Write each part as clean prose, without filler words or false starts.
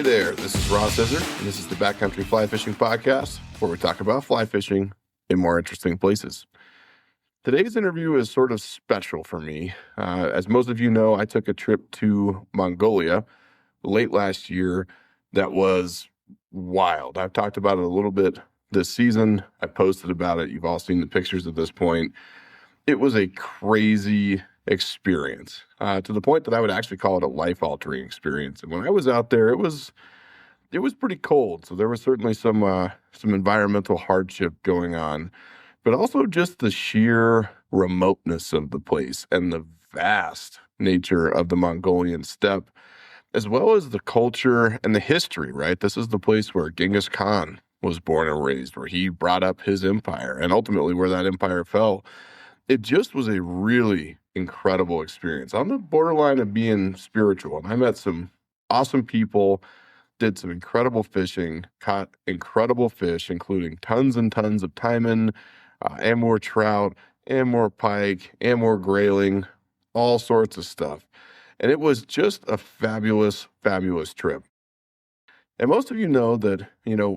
there, this is Ross Izzard, and this is the Backcountry Fly Fishing Podcast, where we talk about fly fishing in more interesting places. Today's interview is sort of special for me. As most of you know, I took a trip to Mongolia late last year that was wild. I've talked about it a little bit this season. I posted about it. You've all seen the pictures at this point. It was a crazy experience, to the point that I would actually call it a life-altering experience. And when I was out there, it was pretty cold, so there was certainly some environmental hardship going on, but also just the sheer remoteness of the place and the vast nature of the Mongolian steppe, as well as the culture and the history, right? This is the place where Genghis Khan was born and raised, where he brought up his empire, and ultimately where that empire fell. It just was a really incredible experience on the borderline of being spiritual. And I met some awesome people, did some incredible fishing, caught incredible fish, including tons and tons of taimen, Amur trout, Amur pike, Amur grayling, all sorts of stuff. And it was just a fabulous, fabulous trip. And most of you know that,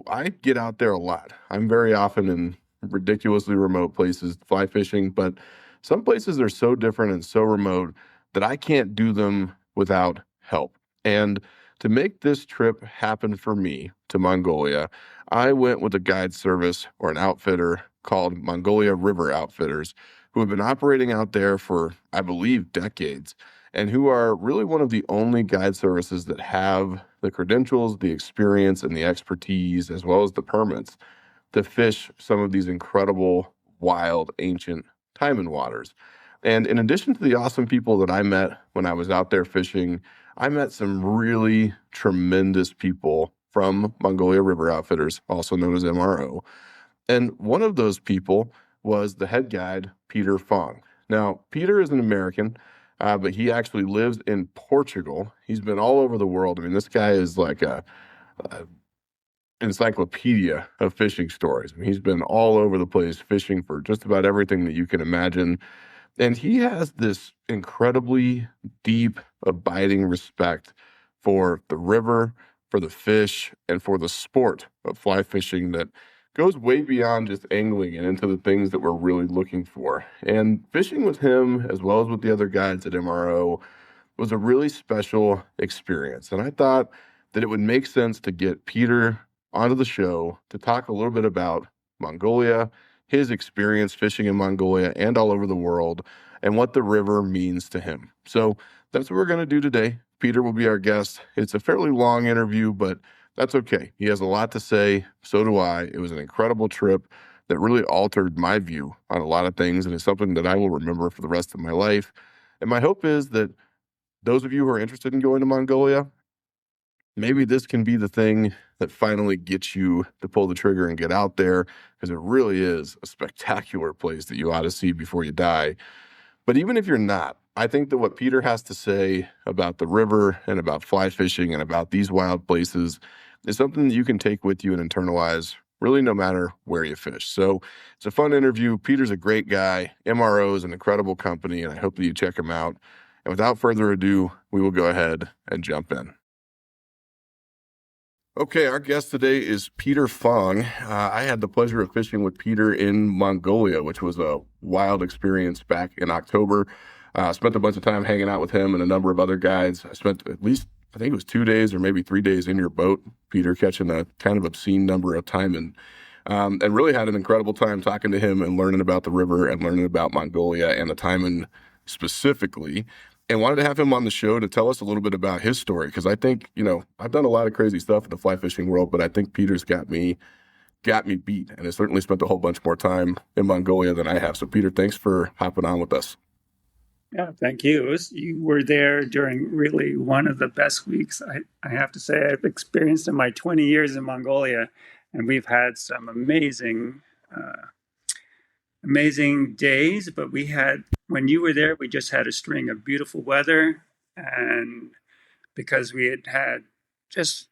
I get out there a lot. I'm very often in ridiculously remote places fly fishing, but some places are so different and so remote that I can't do them without help. And to make this trip happen for me to Mongolia, I went with a guide service or an outfitter called Mongolia River Outfitters, who have been operating out there for, I believe, decades, and who are really one of the only guide services that have the credentials, the experience, and the expertise, as well as the permits to fish some of these incredible, wild, ancient taimen waters. And in addition to the awesome people that I met when I was out there fishing, I met some really tremendous people from Mongolia River Outfitters, also known as MRO. And one of those people was the head guide, Peter Fong. Now, Peter is an American, but he actually lives in Portugal. He's been all over the world. I mean, this guy is like a encyclopedia of fishing stories. I mean, he's been all over the place fishing for just about everything that you can imagine. And he has this incredibly deep, abiding respect for the river, for the fish, and for the sport of fly fishing that goes way beyond just angling and into the things that we're really looking for. And fishing with him, as well as with the other guides at MRO, was a really special experience. And I thought that it would make sense to get Peter onto the show to talk a little bit about Mongolia, his experience fishing in Mongolia and all over the world, and what the river means to him. So that's what we're going to do today. Peter will be our guest. It's a fairly long interview, but that's okay. He has a lot to say. So do I. It was an incredible trip that really altered my view on a lot of things, and it's something that I will remember for the rest of my life. And my hope is that those of you who are interested in going to Mongolia, maybe this can be the thing that finally gets you to pull the trigger and get out there, because it really is a spectacular place that you ought to see before you die. But even if you're not, I think that what Peter has to say about the river and about fly fishing and about these wild places is something that you can take with you and internalize really no matter where you fish. So it's a fun interview. Peter's a great guy. MRO is an incredible company, and I hope that you check him out. And without further ado, we will go ahead and jump in. Okay, our guest today is Peter Fong. I had the pleasure of fishing with Peter in Mongolia, which was a wild experience back in October. I spent a bunch of time hanging out with him and a number of other guides. I spent at least, I think it was 2 days or maybe 3 days in your boat, Peter, catching a kind of obscene number of taimen, and really had an incredible time talking to him and learning about the river and learning about Mongolia and the taimen specifically. And wanted to have him on the show to tell us a little bit about his story, because I think, I've done a lot of crazy stuff in the fly fishing world, but I think Peter's got me beat, and has certainly spent a whole bunch more time in Mongolia than I have. So, Peter, thanks for hopping on with us. Yeah, thank you. You were there during really one of the best weeks I have to say I've experienced in my 20 years in Mongolia, and we've had some amazing days, but when you were there, we just had a string of beautiful weather, and because we had just,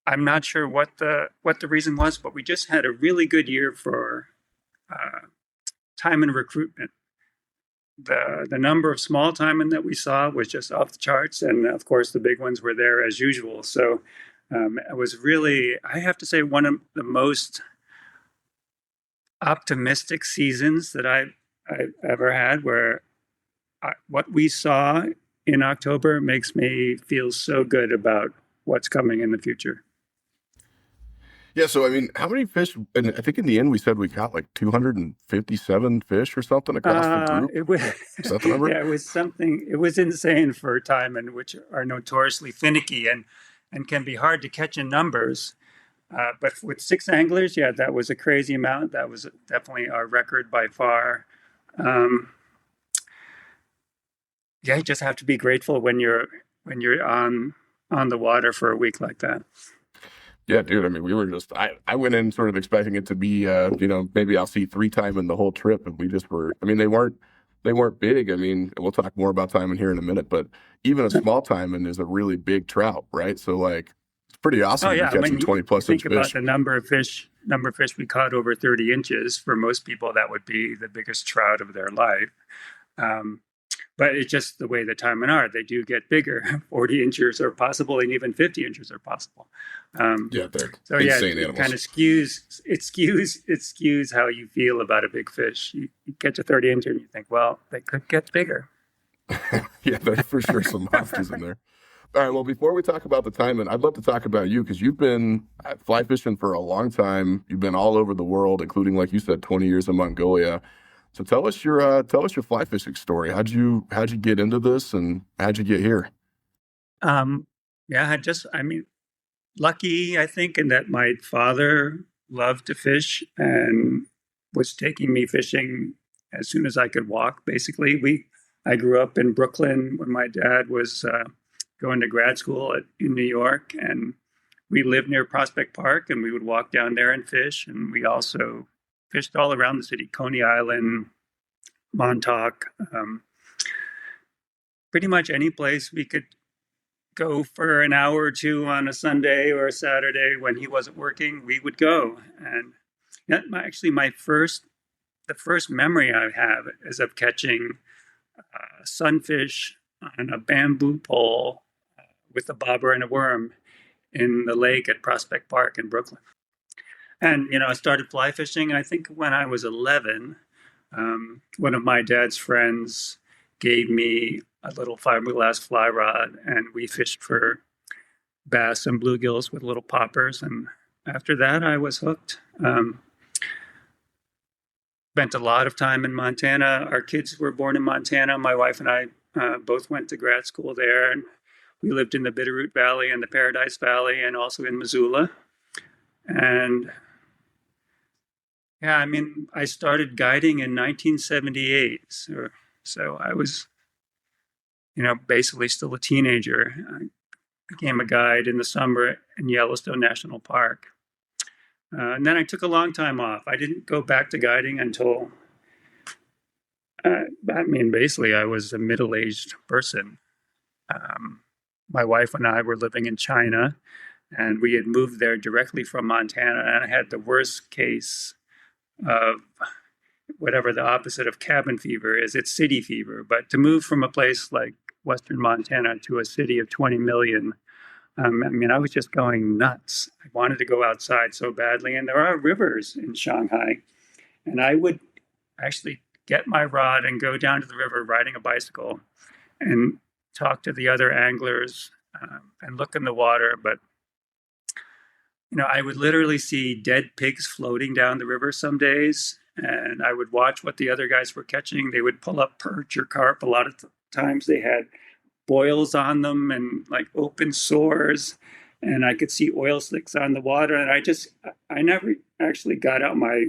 I'm not sure what the reason was, but we just had a really good year for taimen recruitment. The number of small taimen that we saw was just off the charts, and of course the big ones were there as usual. So It was really, I have to say, one of the most optimistic seasons that I've ever had, where what we saw in October makes me feel so good about what's coming in the future. Yeah, so I mean, how many fish? And I think in the end we said we caught like 257 fish or something across the group. It was, Is that the number? yeah, it was something. It was insane for taimen, which are notoriously finicky and can be hard to catch in numbers. But with six anglers, yeah, that was a crazy amount. That was definitely our record by far. Um, yeah, you just have to be grateful when you're on the water for a week like that. Yeah, dude. I mean, we were just I went in sort of expecting it to be maybe I'll see three time in the whole trip, and we just were. I mean, they weren't big. I mean, we'll talk more about timing here in a minute, but even a small timing is a really big trout, right? So like, it's pretty Oh awesome to be yeah, catching when you 20 plus inch think about fish. the number of fish we caught over 30 inches, for most people that would be the biggest trout of their life. Um, but it's just the way the taimen are. They do get bigger. 40 inches are possible, and even 50 inches are possible. Um, Yeah, they're so yeah, insane it kind animals. of skews how you feel about a big fish. You catch a 30 incher and you think, well, they could get bigger. Yeah, there's for sure some monsters in there. All right. Well, before we talk about the timing, I'd love to talk about you because you've been fly fishing for a long time. You've been all over the world, including, like you said, 20 years in Mongolia. So tell us your fly fishing story. How'd you get into this, and how'd you get here? Um, yeah, I mean, lucky, I think, in that my father loved to fish and was taking me fishing as soon as I could walk. Basically, I grew up in Brooklyn when my dad was going to grad school in New York, and we lived near Prospect Park, and we would walk down there and fish. And we also fished all around the city, Coney Island, Montauk, pretty much any place we could go for an hour or two on a Sunday or a Saturday when he wasn't working, we would go. And actually the first memory I have is of catching sunfish on a bamboo pole with a bobber and a worm in the lake at Prospect Park in Brooklyn. And, I started fly fishing, I think when I was 11. One of my dad's friends gave me a little fiberglass fly rod, and we fished for bass and bluegills with little poppers. And after that, I was hooked. Spent a lot of time in Montana. Our kids were born in Montana. My wife and I both went to grad school there, and we lived in the Bitterroot Valley and the Paradise Valley, and also in Missoula. And yeah, I mean, I started guiding in 1978, so I was, basically still a teenager. I became a guide in the summer in Yellowstone National Park. And then I took a long time off. I didn't go back to guiding until, basically, I was a middle-aged person. Um, my wife and I were living in China, and we had moved there directly from Montana, and I had the worst case of whatever the opposite of cabin fever is. It's city fever. But to move from a place like Western Montana to a city of 20 million, I was just going nuts. I wanted to go outside so badly. And there are rivers in Shanghai. And I would actually get my rod and go down to the river riding a bicycle and talk to the other anglers and look in the water. But, I would literally see dead pigs floating down the river some days. And I would watch what the other guys were catching. They would pull up perch or carp. A lot of times they had boils on them and like open sores, and I could see oil slicks on the water. And I never actually got out my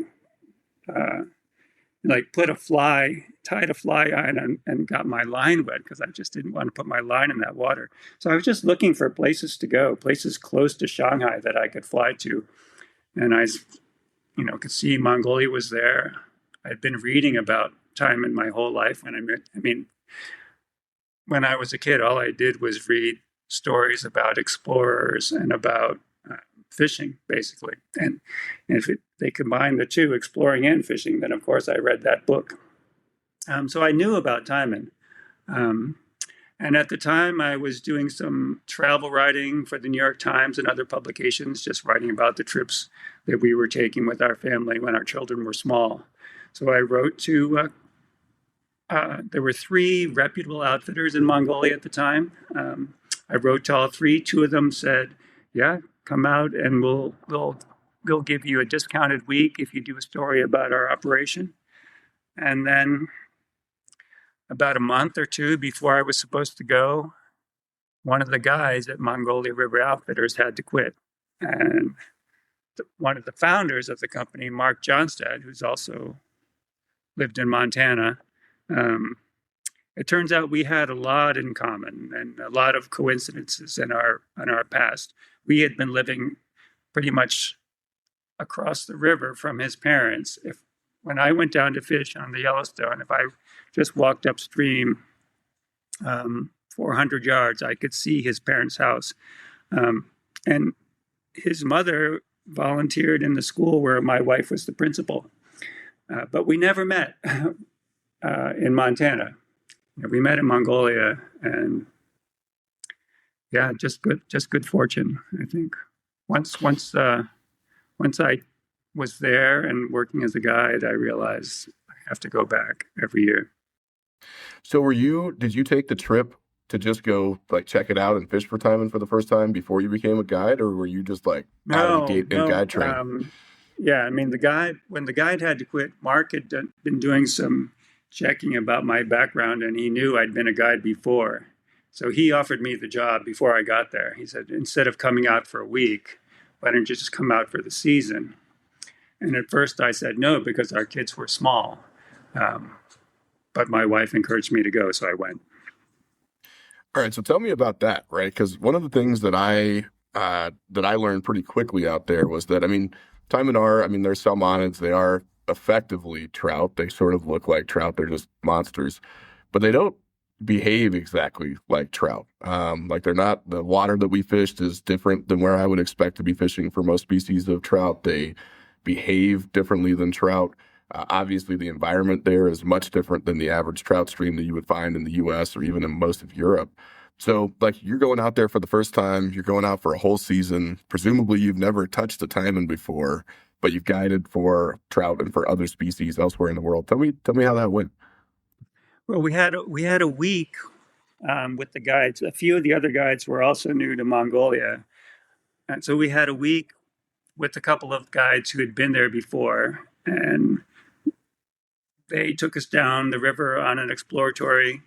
tied a fly on and got my line wet, because I just didn't want to put my line in that water. So I was just looking for places to go, places close to Shanghai that I could fly to. And I could see Mongolia was there. I'd been reading about taimen my whole life, and I mean, when I was a kid, all I did was read stories about explorers and about fishing, basically. And if they combine the two, exploring and fishing, then of course I read that book. So I knew about taimen. Um, And at the time, I was doing some travel writing for the New York Times and other publications, just writing about the trips that we were taking with our family when our children were small. So I wrote to, there were 3 reputable outfitters in Mongolia at the time. I wrote to all 3. 2 of them said, yeah, come out and we'll give you a discounted week if you do a story about our operation. And then about a month or 2 before I was supposed to go, one of the guys at Mongolia River Outfitters had to quit. And one of the founders of the company, Mark Johnstad, who's also lived in Montana, it turns out we had a lot in common and a lot of coincidences in our past. We had been living pretty much across the river from his parents. When I went down to fish on the Yellowstone, if I just walked upstream 400 yards, I could see his parents' house. And his mother volunteered in the school where my wife was the principal. But we never met in Montana. We met in Mongolia, and yeah, just good fortune, I think. Once I was there and working as a guide, I realized I have to go back every year. So did you take the trip to just go like check it out and fish for taimen for the first time before you became a guide, or were you just like out of the gate in guide training? Yeah, I mean, when the guide had to quit, Mark had been doing some checking about my background, and he knew I'd been a guide before. So he offered me the job before I got there. He said, instead of coming out for a week, why don't you just come out for the season? And at first I said no because our kids were small. But my wife encouraged me to go, so I went. All right, so tell me about that, right? Because one of the things that I learned pretty quickly out there was that, I mean, taimen are, they're salmonids. They are effectively trout. They sort of look like trout. They're just monsters, but they don't behave exactly like trout. Like they're not, the water that we fished is different than where I would expect to be fishing for most species of trout. They behave differently than trout. Obviously, the environment there is much different than the average trout stream that you would find in the U.S. or even in most of Europe. So, like, you're going out there for the first time. You're going out for a whole season. Presumably, you've never touched a taimen before, but you've guided for trout and for other species elsewhere in the world. Tell me how that went. Well, we had a week with the guides. A few of the other guides were also new to Mongolia, and so we had a week with a couple of guides who had been there before, and they took us down the river on an exploratory.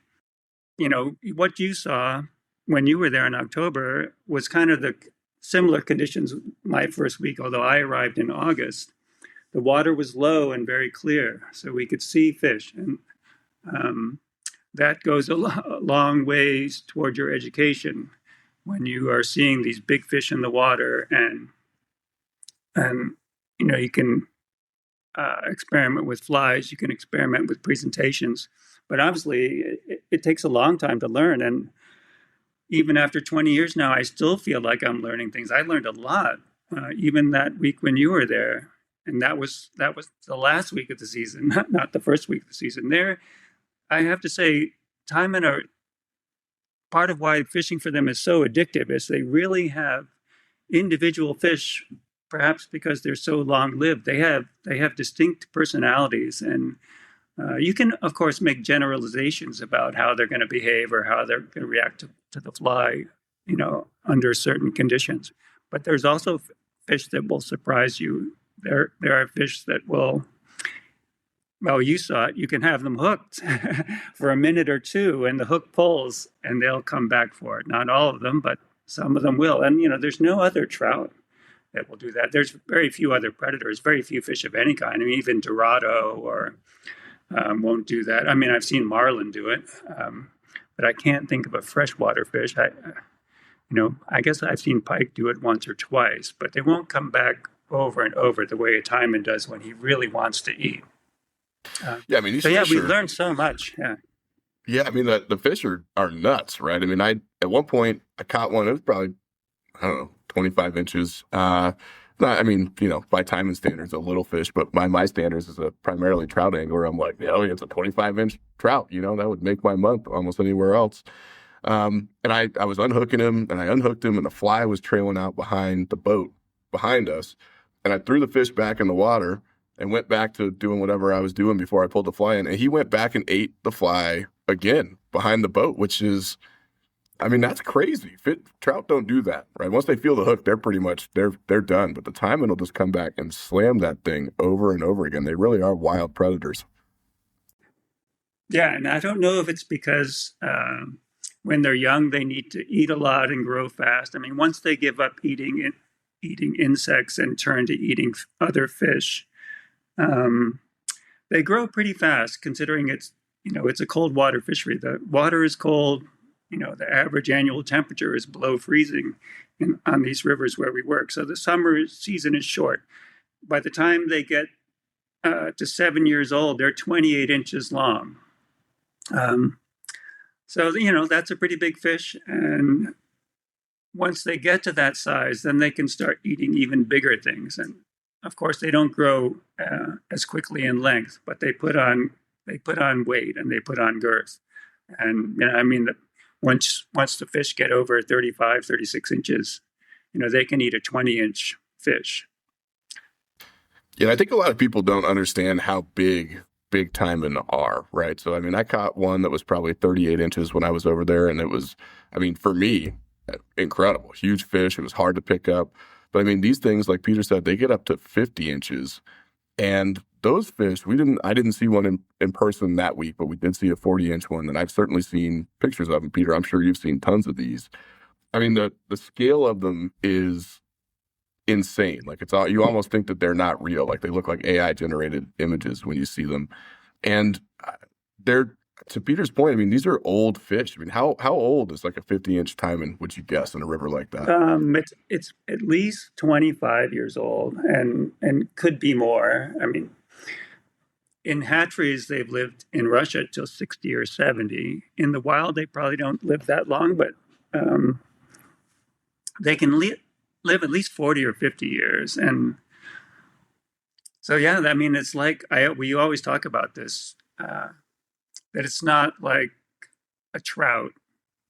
What you saw when you were there in October was kind of the similar conditions my first week, although I arrived in August. The water was low and very clear, so we could see fish. And that goes a long ways toward your education when you are seeing these big fish in the water, and you can experiment with flies, you can experiment with presentations, but obviously it takes a long time to learn. And even after 20 years now, I still feel like I'm learning things. I learned a lot, even that week when you were there, and that was the last week of the season, not the first week of the season. There, I have to say, taimen are part of why fishing for them is so addictive. Is they really have individual fish. Perhaps because they're so long-lived, they have distinct personalities, and you can, of course, make generalizations about how they're going to behave or how they're going to react to the fly, under certain conditions. But there's also fish that will surprise you. There are fish that will. Well, you saw it. You can have them hooked for a minute or two, and the hook pulls, and they'll come back for it. Not all of them, but some of them will. And there's no other trout that will do that. There's very few other predators, very few fish of any kind. Even Dorado or won't do that. I've seen marlin do it, but I can't think of a freshwater fish. I guess I've seen pike do it once or twice, but they won't come back over and over the way a taimen does when he really wants to eat. We learned so much. Yeah. Yeah, the fish are nuts, right? At one point I caught one. It was probably, I don't know, 25 inches. By taimen standards, a little fish, but by my standards as a primarily trout angler, I'm like, it's a 25-inch trout. That would make my month almost anywhere else. And I was unhooking him, and I unhooked him, and the fly was trailing out behind the boat behind us. And I threw the fish back in the water and went back to doing whatever I was doing before I pulled the fly in. And he went back and ate the fly again behind the boat, which is, I mean, that's crazy. Trout don't do that, right? Once they feel the hook, they're pretty much, they're done. But the taimen will just come back and slam that thing over and over again. They really are wild predators. Yeah, and I don't know if it's because when they're young, they need to eat a lot and grow fast. I mean, once they give up eating insects and turn to eating other fish, they grow pretty fast. Considering it's a cold water fishery. The water is cold. The average annual temperature is below freezing on these rivers where we work. So the summer season is short. By the time they get to 7 years old, they're 28 inches long. So, that's a pretty big fish. And once they get to that size, then they can start eating even bigger things. And of course, they don't grow as quickly in length, but they put on weight and they put on girth. And, once the fish get over 35, 36 inches, they can eat a 20-inch fish. Yeah, I think a lot of people don't understand how big taimen are, right? So, I caught one that was probably 38 inches when I was over there, and it was, for me, incredible. Huge fish. It was hard to pick up. But, these things, like Peter said, they get up to 50 inches. And those fish, I didn't see one in person that week, but we did see a 40-inch one, and I've certainly seen pictures of them. Peter, I'm sure you've seen tons of these. The scale of them is insane. Like, it's all, you almost think that they're not real. Like, they look like AI generated images when you see them. And they're, to Peter's point, these are old fish. How old is like a 50-inch taimen, would you guess, in a river like that? It's at least 25 years old and could be more. In hatcheries, they've lived in Russia till 60 or 70. In the wild, they probably don't live that long, but they can live at least 40 or 50 years. And so, yeah, it's like, we always talk about this, that it's not like a trout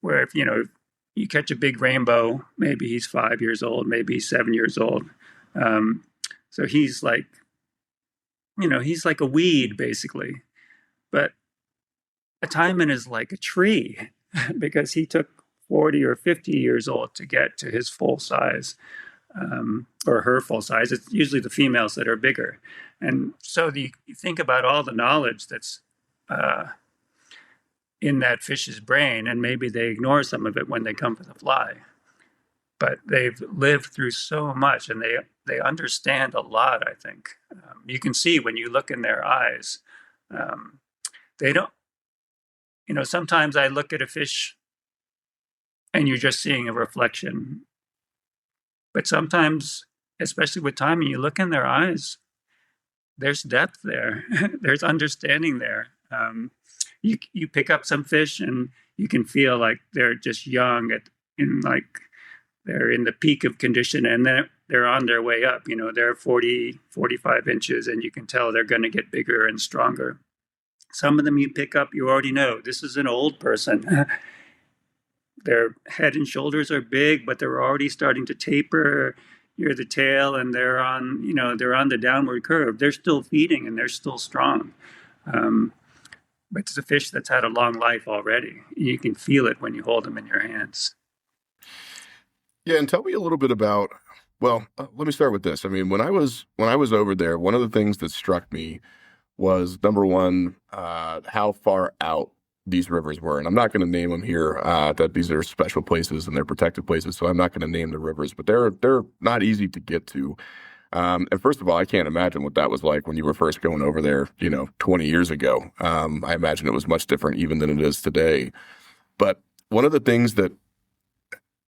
where if you catch a big rainbow, maybe he's 5 years old, maybe he's 7 years old. So he's like, he's like a weed basically. But a taimen is like a tree because he took 40 or 50 years old to get to his full size, or her full size. It's usually the females that are bigger. And so you think about all the knowledge that's in that fish's brain, and maybe they ignore some of it when they come for the fly. But they've lived through so much, and they understand a lot, I think. You can see when you look in their eyes. They don't, sometimes I look at a fish and you're just seeing a reflection. But sometimes, especially with taimen, you look in their eyes, there's depth there. There's understanding there. You pick up some fish and you can feel like they're just young they're in the peak of condition, and then they're on their way up. They're 40, 45 inches, and you can tell they're going to get bigger and stronger. Some of them you pick up, you already know this is an old person. Their head and shoulders are big, but they're already starting to taper near the tail, and they're on the downward curve. They're still feeding and they're still strong. But it's a fish that's had a long life already. You can feel it when you hold them in your hands. Yeah, and tell me a little bit about. Well, let me start with this. When I was over there, one of the things that struck me was, number one, how far out these rivers were. And I'm not going to name them here, that these are special places and they're protected places, so I'm not going to name the rivers, but they're not easy to get to. And first of all, I can't imagine what that was like when you were first going over there, 20 years ago. I imagine it was much different even than it is today. But one of the things that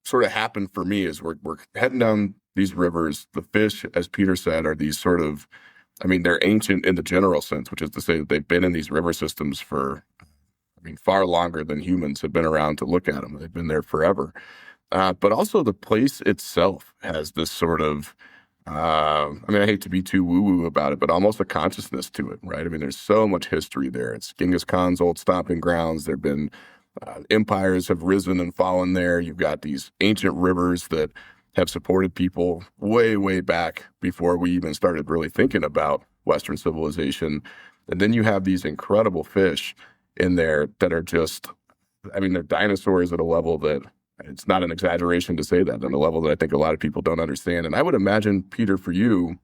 sort of happened for me is we're heading down these rivers. The fish, as Peter said, are these sort of, they're ancient in the general sense, which is to say that they've been in these river systems for, far longer than humans have been around to look at them. They've been there forever. But also the place itself has this sort of, I hate to be too woo-woo about it, but almost a consciousness to it, right? There's so much history there. It's Genghis Khan's old stomping grounds. There've been Empires have risen and fallen there. You've got these ancient rivers that have supported people way, way back before we even started really thinking about Western civilization. And then you have these incredible fish in there that are just, I mean, they're dinosaurs at a level that it's not an exaggeration to say that, on a level that I think a lot of people don't understand. And I would imagine, Peter, for you,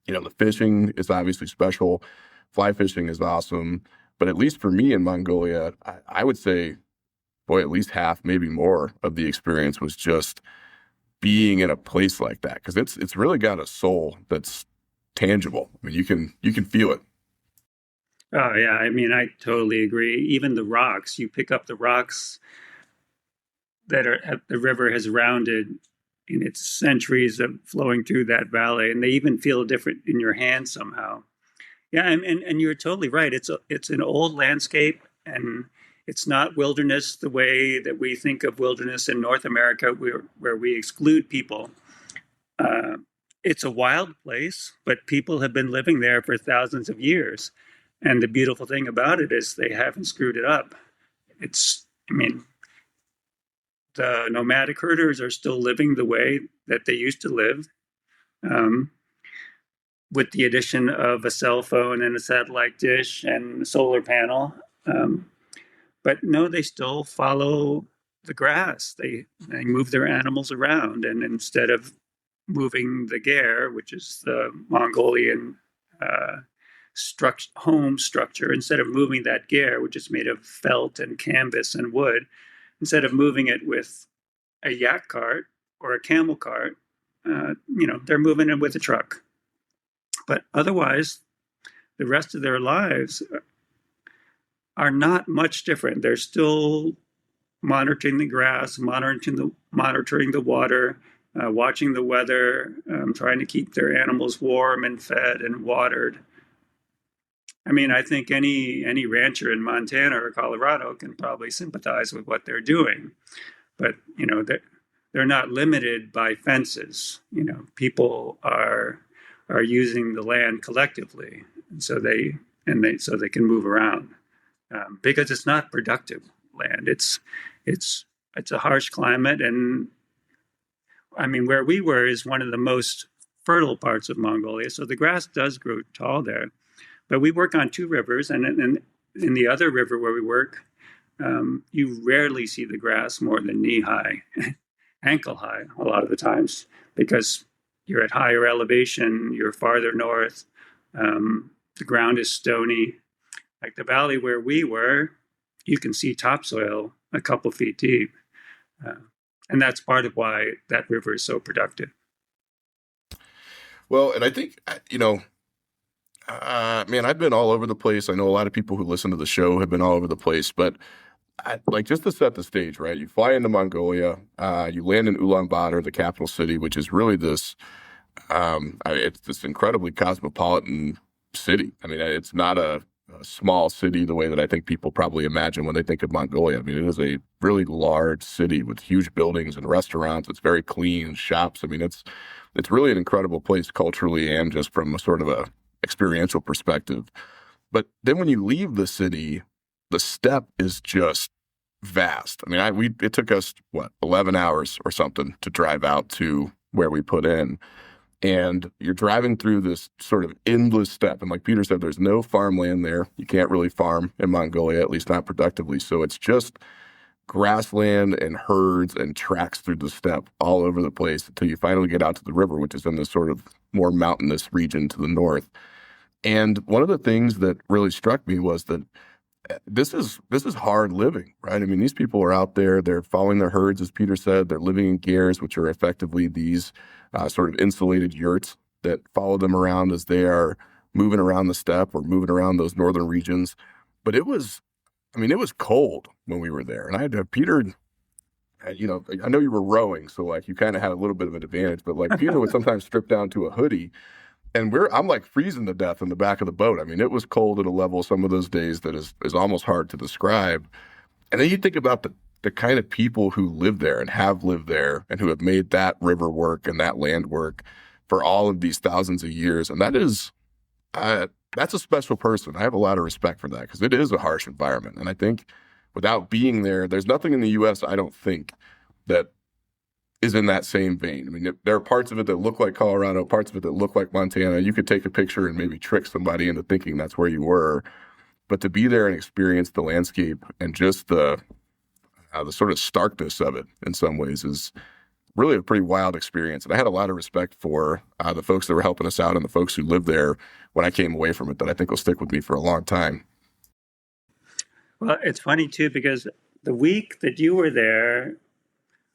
the fishing is obviously special. Fly fishing is awesome. But at least for me in Mongolia, I would say, boy, at least half, maybe more of the experience was just being in a place like that, because it's really got a soul that's tangible. I mean, you can feel it. Oh yeah, I mean, I totally agree. Even the rocks, you pick up the rocks that the river has rounded in its centuries of flowing through that valley, and they even feel different in your hand somehow. Yeah, and you're totally right. It's an old landscape, and it's not wilderness the way that we think of wilderness in North America, where we exclude people. Uh, it's a wild place, but people have been living there for thousands of years. And the beautiful thing about it is they haven't screwed it up. I mean, the nomadic herders are still living the way that they used to live, um, with the addition of a cell phone and a satellite dish and a solar panel. But no, they still follow the grass. They move their animals around, and instead of moving the ger, which is the Mongolian home structure, instead of moving that ger, which is made of felt and canvas and wood, instead of moving it with a yak cart or a camel cart, they're moving it with a truck. But otherwise, the rest of their lives are not much different. They're still monitoring the grass, monitoring the water, watching the weather, trying to keep their animals warm and fed and watered. I mean, I think any rancher in Montana or Colorado can probably sympathize with what they're doing, but they're not limited by fences. People are using the land collectively, and so they can move around, because it's not productive land. It's a harsh climate, and I mean, where we were is one of the most fertile parts of Mongolia, so the grass does grow tall there. But we work on two rivers, and in the other river where we work, you rarely see the grass more than knee high, ankle high a lot of the times, because you're at higher elevation, you're farther north, the ground is stony. Like the valley where we were, you can see topsoil a couple feet deep. And that's part of why that river is so productive. Well, and I think, man, I've been all over the place. I know a lot of people who listen to the show have been all over the place, but just to set the stage, right? You fly into Mongolia, you land in Ulaanbaatar, the capital city, which is really this, it's this incredibly cosmopolitan city. I mean, it's not a small city the way that I think people probably imagine when they think of Mongolia. I mean, it is a really large city with huge buildings and restaurants. It's very clean, shops. I mean, it's really an incredible place culturally and just from a sort of a experiential perspective. But then when you leave the city, the steppe is just vast. I mean, it took us 11 hours or something to drive out to where we put in, and you're driving through this sort of endless steppe. And like Peter said, there's no farmland there. You can't really farm in Mongolia, at least not productively. So it's just grassland and herds and tracks through the steppe all over the place until you finally get out to the river, which is in this sort of more mountainous region to the north. And one of the things that really struck me was that this is hard living, right? I mean, these people are out there, they're following their herds, as Peter said, they're living in gers, which are effectively these sort of insulated yurts that follow them around as they are moving around the steppe or moving around those northern regions. But it was cold when we were there. And I had to, Peter, I know you were rowing, so like you kind of had a little bit of an advantage, but like Peter would sometimes strip down to a hoodie, and I'm like freezing to death in the back of the boat. I mean, it was cold at a level some of those days that is almost hard to describe. And then you think about the kind of people who live there and have lived there and who have made that river work and that land work for all of these thousands of years. And that's a special person. I have a lot of respect for that because it is a harsh environment. And I think without being there, there's nothing in the U.S., I don't think, that is in that same vein. I mean, there are parts of it that look like Colorado, parts of it that look like Montana. You could take a picture and maybe trick somebody into thinking that's where you were. But to be there and experience the landscape and just the sort of starkness of it in some ways is really a pretty wild experience. And I had a lot of respect for the folks that were helping us out and the folks who lived there when I came away from it that I think will stick with me for a long time. Well, it's funny too, because the week that you were there,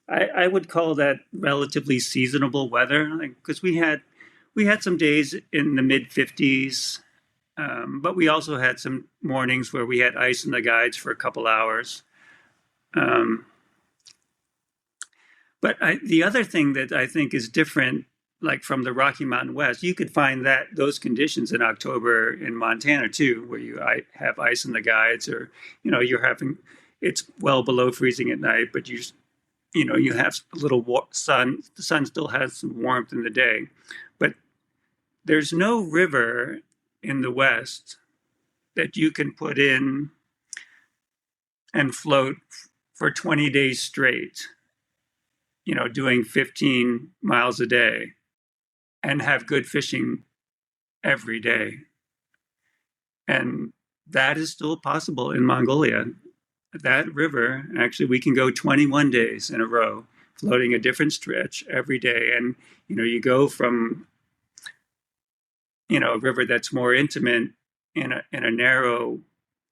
I would call that relatively seasonable weather, because we had some days in the mid 50s, but we also had some mornings where we had ice in the guides for a couple hours. But the other thing that I think is different, like from the Rocky Mountain West, you could find those conditions in October in Montana too, where you have ice in the guides, or it's well below freezing at night, but you have a little sun. The sun still has some warmth in the day, but there's no river in the West that you can put in and float for 20 days straight, doing 15 miles a day and have good fishing every day. And that is still possible in Mongolia. That river, actually, we can go 21 days in a row, floating a different stretch every day. And, you go from, a river that's more intimate in a narrow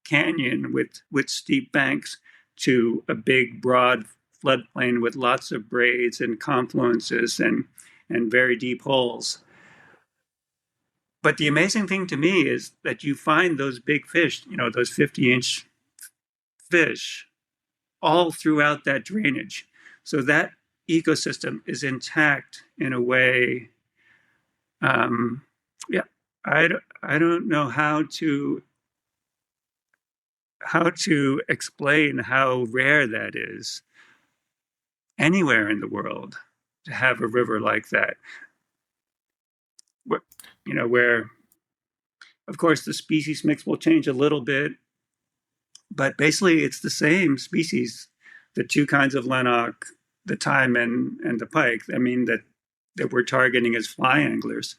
canyon with steep banks to a big, broad floodplain with lots of braids and confluences and very deep holes. But the amazing thing to me is that you find those big fish, those 50-inch fish, all throughout that drainage. So that ecosystem is intact in a way. I don't know how to explain how rare that is anywhere in the world, to have a river like that. Where, of course, the species mix will change a little bit, but basically it's the same species, the two kinds of lennox, the taimen and the pike, that we're targeting as fly anglers.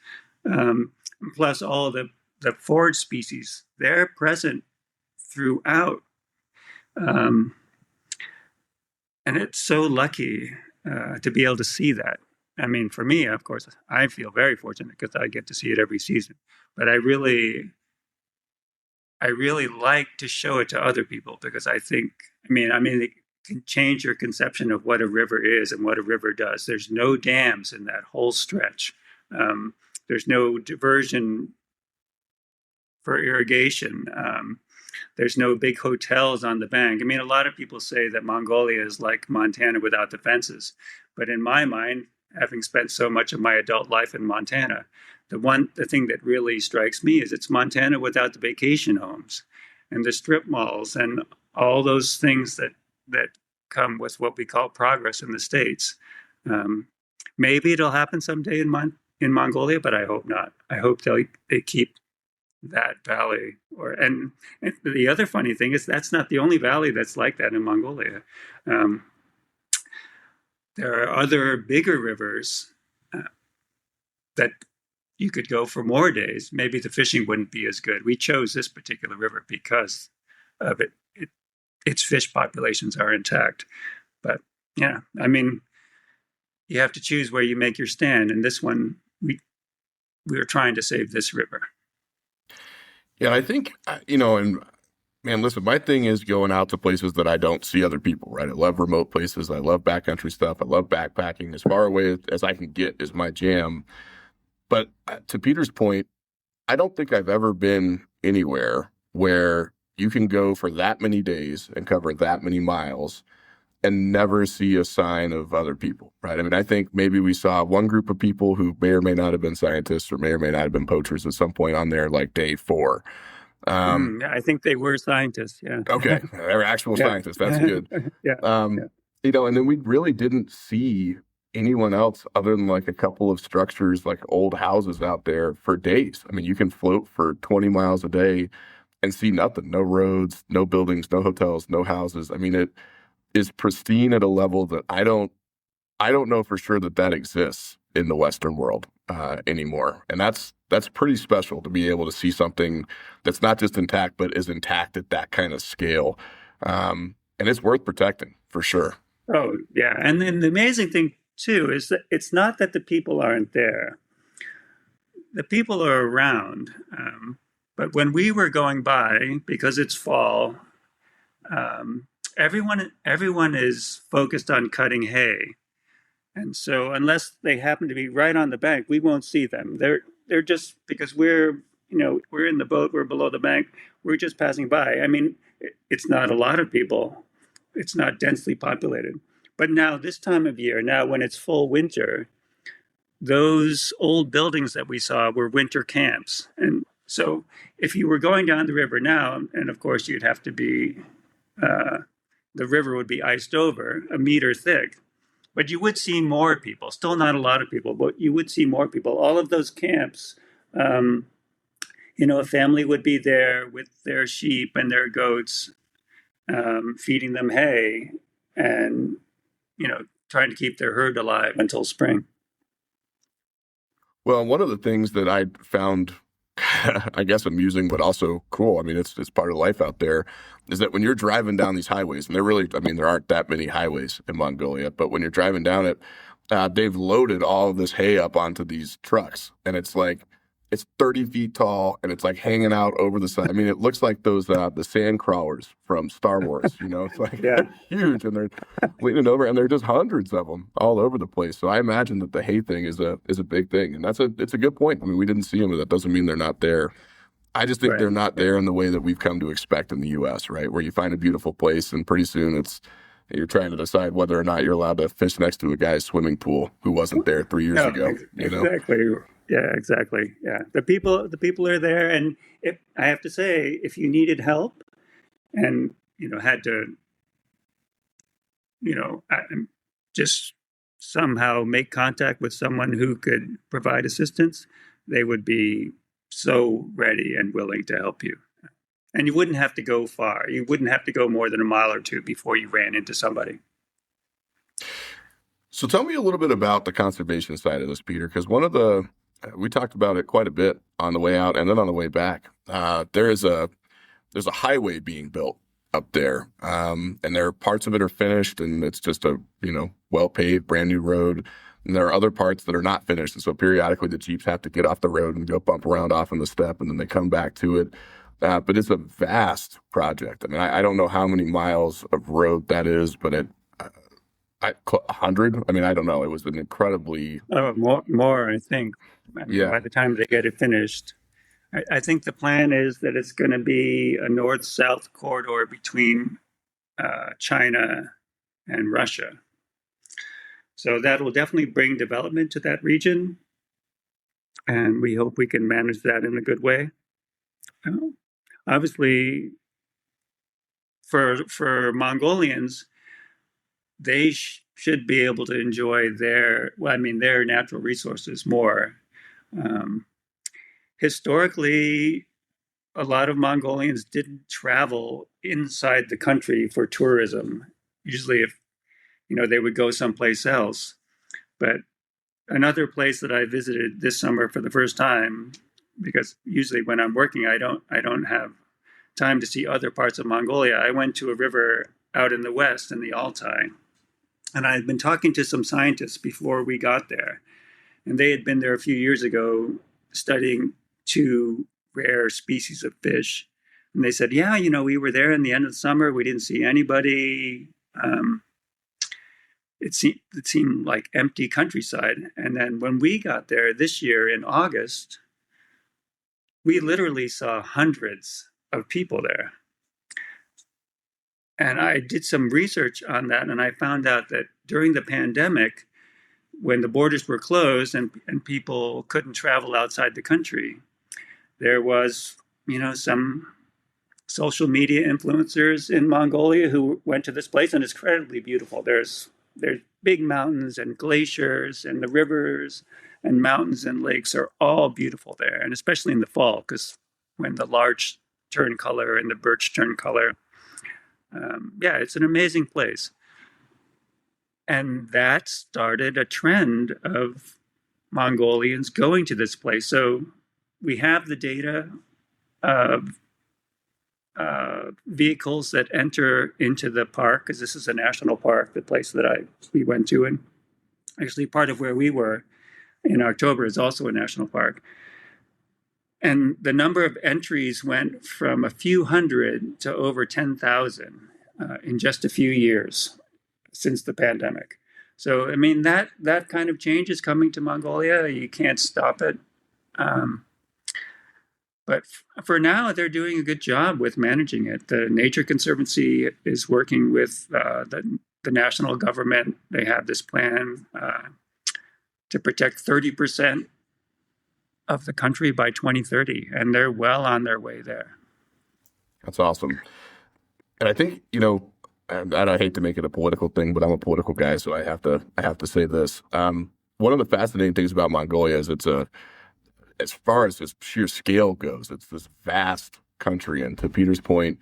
Plus all the forage species, they're present throughout. And it's so lucky to be able to see that. For me, of course, I feel very fortunate because I get to see it every season. But I really like to show it to other people, because I think, it can change your conception of what a river is and what a river does. There's no dams in that whole stretch. There's no diversion for irrigation. There's no big hotels on the bank. A lot of people say that Mongolia is like Montana without the fences. But in my mind, having spent so much of my adult life in Montana, the thing that really strikes me is it's Montana without the vacation homes and the strip malls and all those things that come with what we call progress in the States. Maybe it'll happen someday in Mongolia, but I hope not. I hope they keep that valley. And the other funny thing is that's not the only valley that's like that in Mongolia. There are other bigger rivers that you could go for more days. Maybe the fishing wouldn't be as good. We chose this particular river because of it. Its fish populations are intact. But yeah, you have to choose where you make your stand. And this one, we were trying to save this river. Yeah, I think, and man, listen, my thing is going out to places that I don't see other people, right? I love remote places. I love backcountry stuff. I love backpacking. As far away as I can get is my jam. But to Peter's point, I don't think I've ever been anywhere where you can go for that many days and cover that many miles and never see a sign of other people, right? I think maybe we saw one group of people who may or may not have been scientists or may or may not have been poachers at some point on there, like day 4. I think they were scientists, yeah. Okay, they were actual scientists. That's good. Yeah. And then we really didn't see anyone else other than like a couple of structures, like old houses out there for days. You can float for 20 miles a day and see nothing, no roads, no buildings, no hotels, no houses. I mean, it is pristine at a level that I don't know for sure that that exists in the Western world anymore. And that's pretty special to be able to see something that's not just intact, but is intact at that kind of scale. And it's worth protecting for sure. Oh, yeah. And then the amazing thing, too, is that it's not that the people aren't there. The people are around. But when we were going by, because it's fall, everyone is focused on cutting hay. And so unless they happen to be right on the bank, we won't see them. They're just because we're in the boat, we're below the bank, we're just passing by. I mean, it's not a lot of people. It's not densely populated. But now this time of year, now when it's full winter, those old buildings that we saw were winter camps. And so if you were going down the river now, and of course you'd have to be, the river would be iced over a meter thick, but you would see more people, still not a lot of people, but you would see more people. All of those camps, a family would be there with their sheep and their goats, feeding them hay and, trying to keep their herd alive until spring. Well, one of the things that I found, I guess, amusing, but also cool, I mean, it's part of life out there, is that when you're driving down these highways, and there aren't that many highways in Mongolia, but when you're driving down it, they've loaded all of this hay up onto these trucks. And it's 30 feet tall and it's like hanging out over the side. I mean, it looks like those, the sand crawlers from Star Wars, it's like Yeah. huge, and they're leaning over, and there are just hundreds of them all over the place. So I imagine that the hay thing is a big thing. And it's a good point. I mean, we didn't see them, but that doesn't mean they're not there. I just think Right. they're not there in the way that we've come to expect in the U.S., right? Where you find a beautiful place and pretty soon you're trying to decide whether or not you're allowed to fish next to a guy's swimming pool who wasn't there 3 years No, ago. exactly. Yeah, exactly. Yeah, the people are there, and I have to say, if you needed help, and had to, just somehow make contact with someone who could provide assistance, they would be so ready and willing to help you. And you wouldn't have to go far. You wouldn't have to go more than a mile or two before you ran into somebody. So tell me a little bit about the conservation side of this, Peter, because we talked about it quite a bit on the way out and then on the way back. There's a highway being built up there, and there are parts of it are finished, and it's just a well paved, brand new road. And there are other parts that are not finished, and so periodically the Jeeps have to get off the road and go bump around off in the steppe, and then they come back to it. But it's a vast project. I mean, I don't know how many miles of road that is, but 100. I mean, I don't know. It was an incredibly More, I think. Yeah. By the time they get it finished, I think the plan is that it's going to be a north-south corridor between China and Russia. So that will definitely bring development to that region, and we hope we can manage that in a good way. Obviously, for Mongolians, they should be able to enjoy their natural resources more. Historically, a lot of Mongolians didn't travel inside the country for tourism. Usually, if they would go someplace else. But another place that I visited this summer for the first time, because usually when I'm working, I don't have time to see other parts of Mongolia. I went to a river out in the west in the Altai, and I had been talking to some scientists before we got there, and they had been there a few years ago studying 2 rare species of fish. And they said, yeah, we were there in the end of the summer. We didn't see anybody. It seemed like empty countryside. And then when we got there this year in August, we literally saw hundreds of people there. And I did some research on that, and I found out that during the pandemic, when the borders were closed and people couldn't travel outside the country, there was, some social media influencers in Mongolia who went to this place, and it's incredibly beautiful. There's big mountains and glaciers, and the rivers and mountains and lakes are all beautiful there, and especially in the fall, because when the large turn color and the birch turn color. Yeah, it's an amazing place. And that started a trend of Mongolians going to this place. So we have the data of vehicles that enter into the park, because this is a national park, the place that we went to. And actually part of where we were in October is also a national park. And the number of entries went from a few hundred to over 10,000 in just a few years since the pandemic. So, I mean, that kind of change is coming to Mongolia. You can't stop it. But for now, they're doing a good job with managing it. The Nature Conservancy is working with the national government. They have this plan to protect 30% of the country by 2030, and they're well on their way there. That's awesome. And I think, and I hate to make it a political thing, but I'm a political guy, so I have to say this. One of the fascinating things about Mongolia is as far as its sheer scale goes, it's this vast country. And to Peter's point,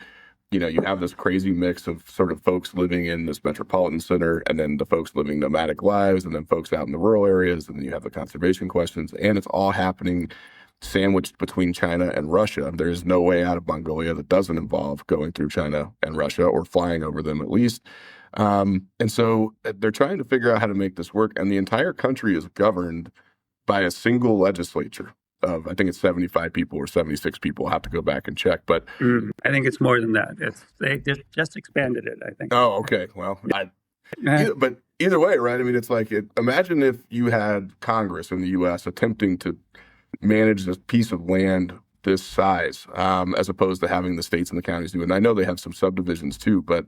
you have this crazy mix of sort of folks living in this metropolitan center, and then the folks living nomadic lives, and then folks out in the rural areas, and then you have the conservation questions, and it's all happening sandwiched between China and Russia. There's no way out of Mongolia that doesn't involve going through China and Russia, or flying over them at least. And so they're trying to figure out how to make this work, and the entire country is governed by a single legislature of, I think it's 75 people or 76 people. I'll have to go back and check. But I think it's more than that. They just expanded it, I think. Oh, okay. Well, but either way, right? I mean, it's like, imagine if you had Congress in the U.S. attempting to manage this piece of land this size, as opposed to having the states and the counties do it. And I know they have some subdivisions too, but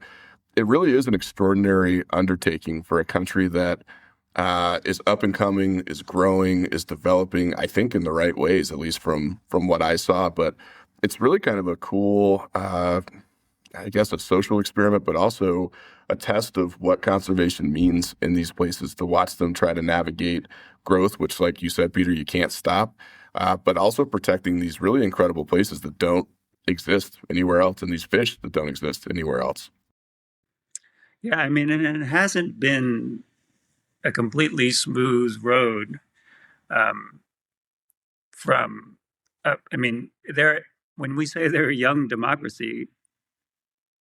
it really is an extraordinary undertaking for a country that is up and coming, is growing, is developing, I think, in the right ways, at least from what I saw. But it's really kind of a cool, I guess, a social experiment, but also a test of what conservation means in these places, to watch them try to navigate growth, which, like you said, Peter, you can't stop, but also protecting these really incredible places that don't exist anywhere else, and these fish that don't exist anywhere else. Yeah, I mean, and it hasn't been a completely smooth road when we say they're a young democracy,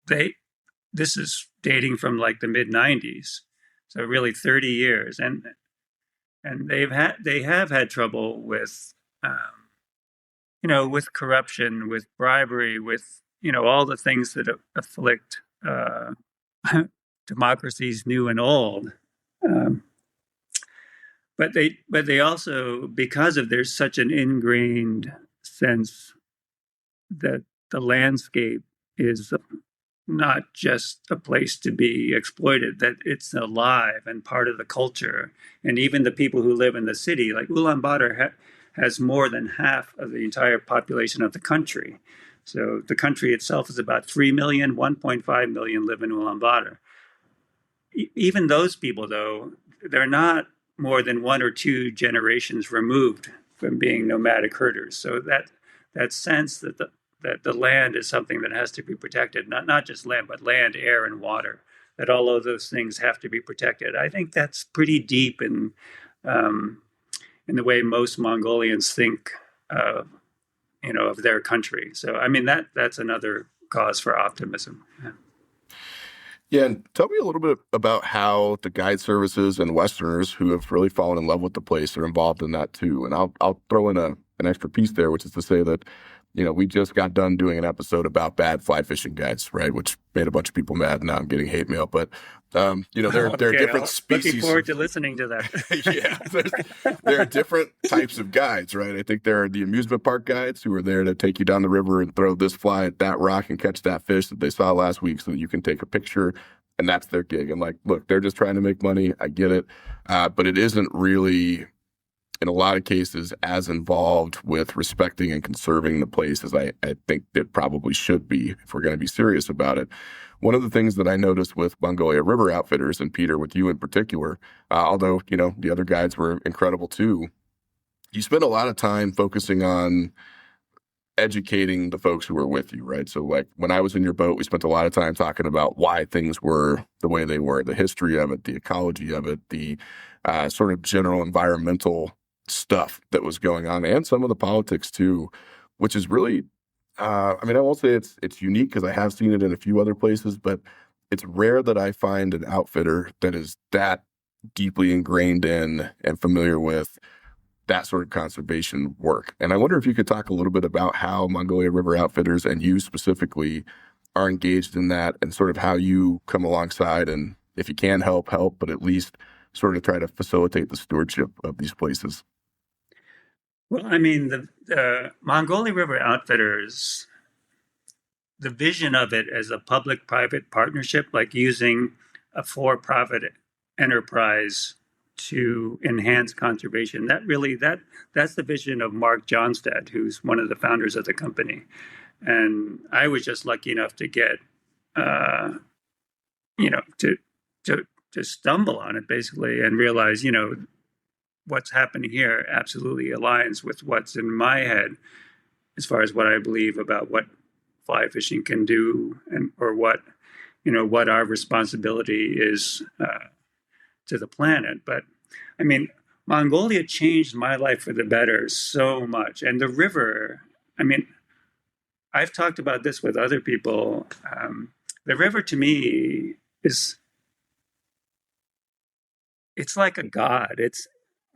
this is dating from like the mid 90s, so really 30 years, and they have had trouble with with corruption, with bribery, with all the things that afflict democracies new and old. But they also, because of there's such an ingrained sense that the landscape is not just a place to be exploited, that it's alive and part of the culture. And even the people who live in the city, like Ulaanbaatar has more than half of the entire population of the country. So the country itself is about 3 million, 1.5 million live in Ulaanbaatar. Even those people, though, they're not more than 1 or 2 generations removed from being nomadic herders. So that sense that the land is something that has to be protected, not just land, but land, air, and water, that all of those things have to be protected. I think that's pretty deep in the way most Mongolians think of their country. So, I mean, that's another cause for optimism. Yeah. Yeah, and tell me a little bit about how the guide services and Westerners who have really fallen in love with the place are involved in that too. And I'll throw in an extra piece there, which is to say that, we just got done doing an episode about bad fly fishing guides, right? Which made a bunch of people mad. Now I'm getting hate mail, but there are different species. Looking forward to listening to that. Yeah, there are different types of guides, right? I think there are the amusement park guides who are there to take you down the river and throw this fly at that rock and catch that fish that they saw last week so that you can take a picture. And that's their gig. And like, look, they're just trying to make money. I get it. But it isn't really, in a lot of cases, as involved with respecting and conserving the place as I think it probably should be if we're going to be serious about it. One of the things that I noticed with Mongolia River Outfitters, and Peter, with you in particular, although, the other guides were incredible too, you spend a lot of time focusing on educating the folks who were with you, right? So like when I was in your boat, we spent a lot of time talking about why things were the way they were, the history of it, the ecology of it, the sort of general environmental stuff that was going on, and some of the politics too, which is really, I mean, I won't say it's unique because I have seen it in a few other places, but it's rare that I find an outfitter that is that deeply ingrained in and familiar with that sort of conservation work. And I wonder if you could talk a little bit about how Mongolia River Outfitters and you specifically are engaged in that, and sort of how you come alongside, and if you can help, but at least sort of try to facilitate the stewardship of these places. Well, I mean, the Mongolia River Outfitters, the vision of it as a public-private partnership, like using a for-profit enterprise to enhance conservation, that's the vision of Mark Johnstad, who's one of the founders of the company. And I was just lucky enough to get, to stumble on it basically, and realize, what's happening here absolutely aligns with what's in my head as far as what I believe about what fly fishing can do, and or what our responsibility is to the planet. But I mean, Mongolia changed my life for the better so much, and the river. I mean, I've talked about this with other people. The river to me it's like a god.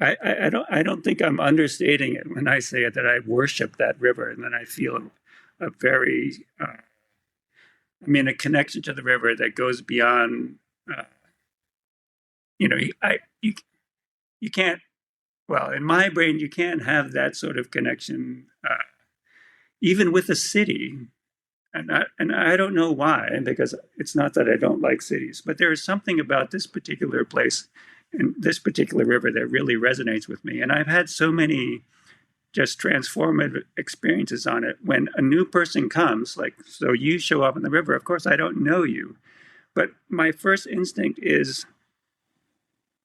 I don't think I'm understating it when I say it, that I worship that river, and then I feel a very, a connection to the river that goes beyond, you can't, well, in my brain, you can't have that sort of connection, even with a city. And I don't know why, because it's not that I don't like cities, but there is something about this particular place and this particular river that really resonates with me. And I've had so many just transformative experiences on it. When a new person comes, like, so you show up in the river, of course, I don't know you, but my first instinct is,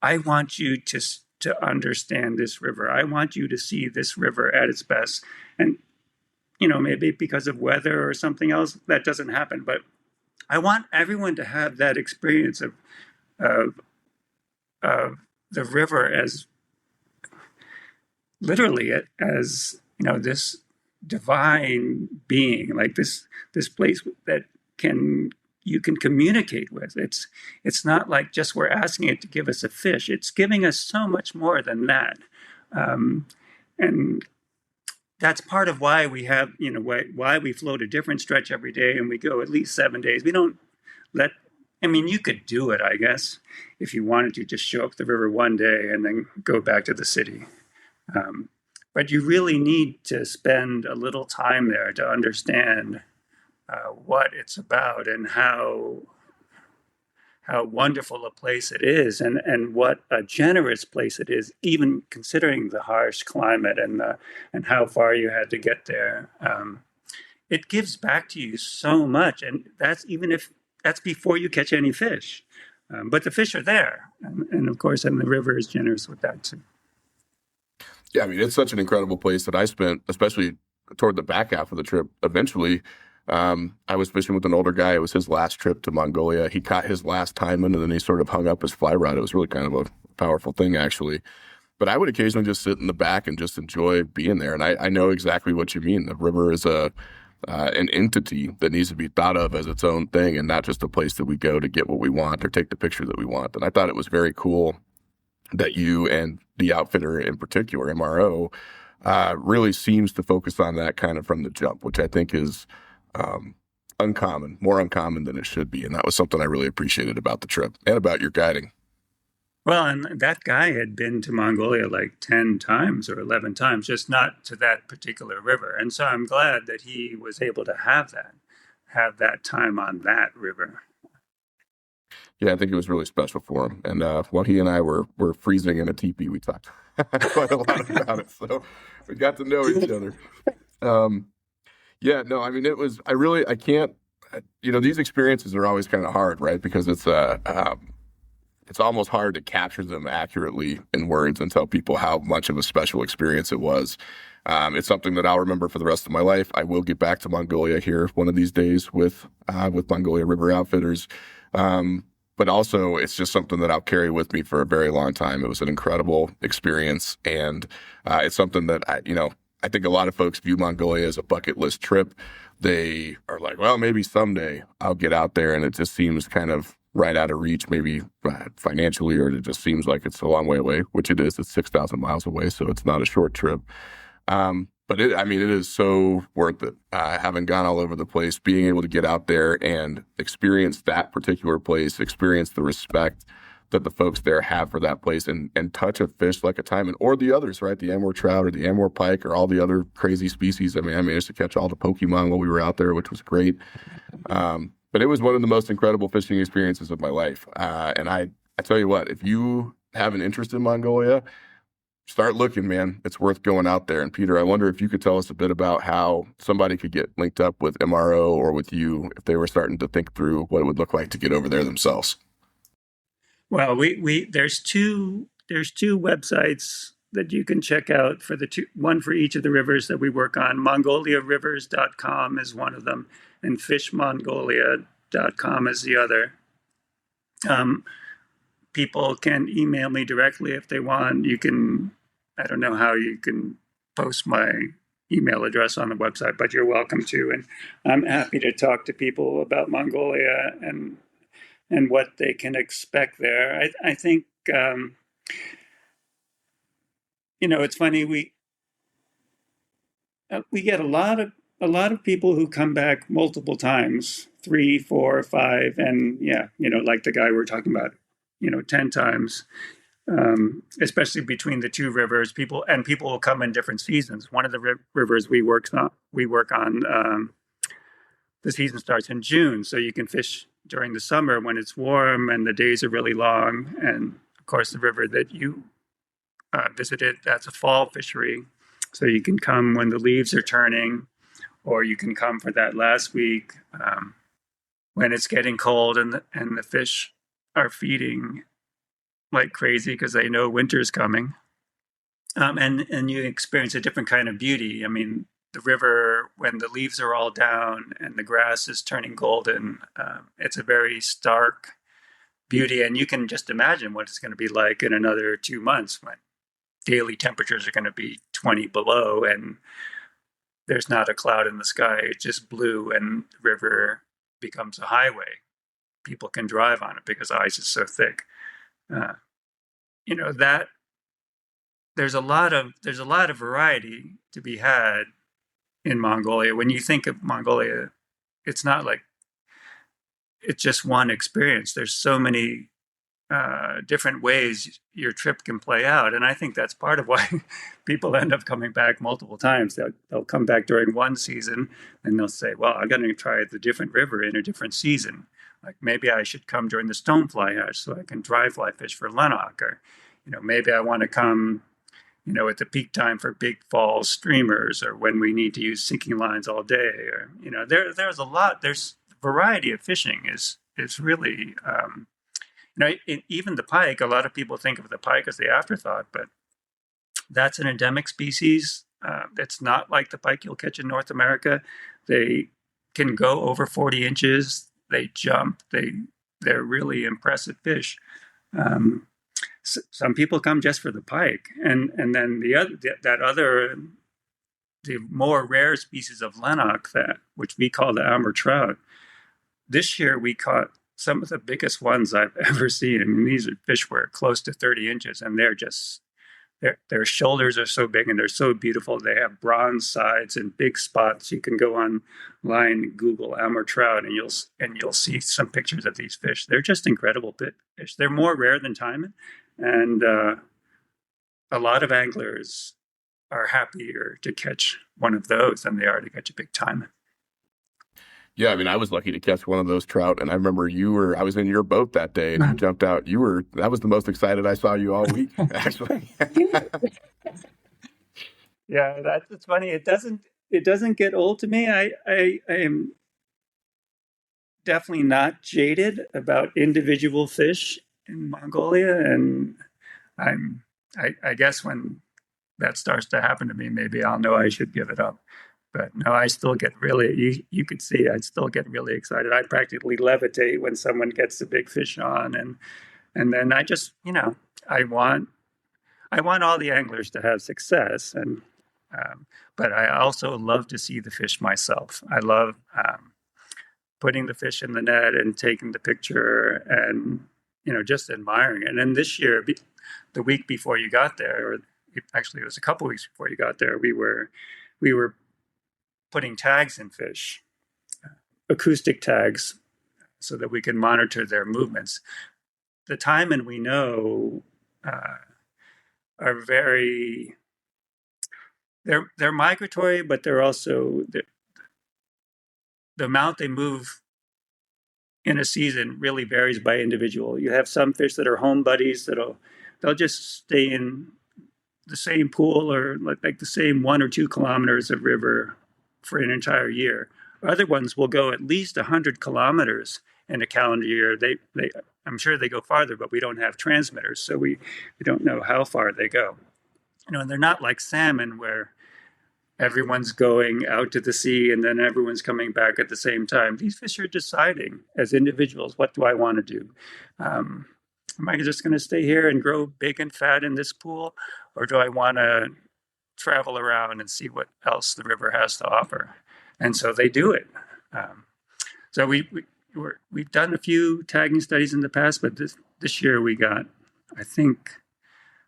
I want you to understand this river. I want you to see this river at its best. And, maybe because of weather or something else, that doesn't happen. But I want everyone to have that experience of the river as literally as this divine being, like this place that you can communicate with. It's not like just we're asking it to give us a fish. It's giving us so much more than that, and that's part of why we have why we float a different stretch every day, and we go at least 7 days. We don't let. I mean, you could do it, I guess, if you wanted to just show up the river one day and then go back to the city. But you really need to spend a little time there to understand what it's about, and how wonderful a place it is, and what a generous place it is, even considering the harsh climate and how far you had to get there. It gives back to you so much, and that's even if that's before you catch any fish. But the fish are there, and of course, and the river is generous with that too. Yeah, I mean, it's such an incredible place that I spent, especially toward the back half of the trip. Eventually, I was fishing with an older guy. It was his last trip to Mongolia. He caught his last taimen, and then he sort of hung up his fly rod. It was really kind of a powerful thing, actually. But I would occasionally just sit in the back and just enjoy being there. And I know exactly what you mean. The river is an entity that needs to be thought of as its own thing, and not just a place that we go to get what we want or take the picture that we want. And I thought it was very cool that you and the outfitter in particular, MRO, really seems to focus on that kind of from the jump, which I think is more uncommon than it should be. And that was something I really appreciated about the trip and about your guiding. Well, and that guy had been to Mongolia like 10 times or 11 times, just not to that particular river. And so I'm glad that he was able to have that time on that river. Yeah, I think it was really special for him. And while he and I were freezing in a teepee, we talked quite a lot about it. So we got to know each other. Yeah, no, I mean, I can't, these experiences are always kind of hard, right? Because it's it's almost hard to capture them accurately in words and tell people how much of a special experience it was. It's something that I'll remember for the rest of my life. I will get back to Mongolia here one of these days with Mongolia River Outfitters. But also, it's just something that I'll carry with me for a very long time. It was an incredible experience, and it's something that I think a lot of folks view Mongolia as a bucket list trip. They are like, well, maybe someday I'll get out there, and it just seems kind of right out of reach, maybe financially, or it just seems like it's a long way away, which it is. It's 6,000 miles away, so it's not a short trip. But it is so worth it. Having gone all over the place, being able to get out there and experience that particular place, experience the respect that the folks there have for that place, and touch a fish like a taimen or the others, right? The Amur trout or the Amur pike or all the other crazy species. I mean, I managed to catch all the Pokemon while we were out there, which was great. But it was one of the most incredible fishing experiences of my life. And I tell you what, if you have an interest in Mongolia, start looking, man. It's worth going out there. And Peter, I wonder if you could tell us a bit about how somebody could get linked up with MRO or with you if they were starting to think through what it would look like to get over there themselves. Well, there's two websites that you can check out for one for each of the rivers that we work on. MongoliaRivers.com is one of them, and FishMongolia.com is the other. People can email me directly if they want. I don't know how you can post my email address on the website, but you're welcome to. And I'm happy to talk to people about Mongolia and what they can expect there. I think, it's funny. We get a lot of people who come back multiple times, 3, 4, 5, and like the guy we're talking about, 10 times, especially between the two rivers. People will come in different seasons. One of the rivers we work on, the season starts in June, so you can fish during the summer when it's warm and the days are really long. And of course, the river that you visited, that's a fall fishery, so you can come when the leaves are turning, or you can come for that last week when it's getting cold and the fish are feeding like crazy because they know winter's coming, and you experience a different kind of beauty. I mean, the river, when the leaves are all down and the grass is turning golden, it's a very stark beauty, and you can just imagine what it's going to be like in another 2 months when daily temperatures are going to be 20 below and there's not a cloud in the sky. It's just blue, and the river becomes a highway. People can drive on it because the ice is so thick. That there's a lot of variety to be had in Mongolia. When you think of Mongolia, it's not like it's just one experience. There's so many different ways your trip can play out, and I think that's part of why people end up coming back multiple times. They'll come back during one season and they'll say, well, I'm going to try the different river in a different season. Like maybe I should come during the stonefly hatch so I can dry fly fish for Lennox, or maybe I want to come at the peak time for big fall streamers, or when we need to use sinking lines all day, or there's variety of fishing is really even the pike. A lot of people think of the pike as the afterthought, but that's an endemic species. It's not like the pike you'll catch in North America. They can go over 40 inches. They jump. They're really impressive fish. Some people come just for the pike, and then the more rare species of Lennox, which we call the Amur trout. This year we caught some of the biggest ones I've ever seen. I mean, these fish were close to 30 inches, and their shoulders are so big and they're so beautiful. They have bronze sides and big spots. You can go online, Google Amur trout, and you'll see some pictures of these fish. They're just incredible fish. They're more rare than taimen, and a lot of anglers are happier to catch one of those than they are to catch a big taimen. Yeah, I mean, I was lucky to catch one of those trout, and I remember I was in your boat that day, and you jumped out. That was the most excited I saw you all week, actually. Yeah, that's funny. It doesn't get old to me. I am definitely not jaded about individual fish in Mongolia, and I guess when that starts to happen to me, maybe I'll know I should give it up. But no, I still get really, you could see, I still get really excited. I practically levitate when someone gets a big fish on. And then I just, I want, I want all the anglers to have success. But I also love to see the fish myself. I love putting the fish in the net and taking the picture and, just admiring it. And then this year, the week before you got there, or actually it was a couple weeks before you got there, we were putting tags in fish, acoustic tags, so that we can monitor their movements. The taimen we know are very, they're migratory, but they're also, the amount they move in a season really varies by individual. You have some fish that are home buddies they'll just stay in the same pool or like the same 1 or 2 kilometers of river for an entire year. Other ones will go at least 100 kilometers in a calendar year. I'm sure they go farther, but we don't have transmitters, so we don't know how far they go. And they're not like salmon where everyone's going out to the sea and then everyone's coming back at the same time. These fish are deciding as individuals, what do I want to do? Am I just going to stay here and grow big and fat in this pool, or do I want to travel around and see what else the river has to offer? And so they do it. So we've done a few tagging studies in the past, but this year we got, I think,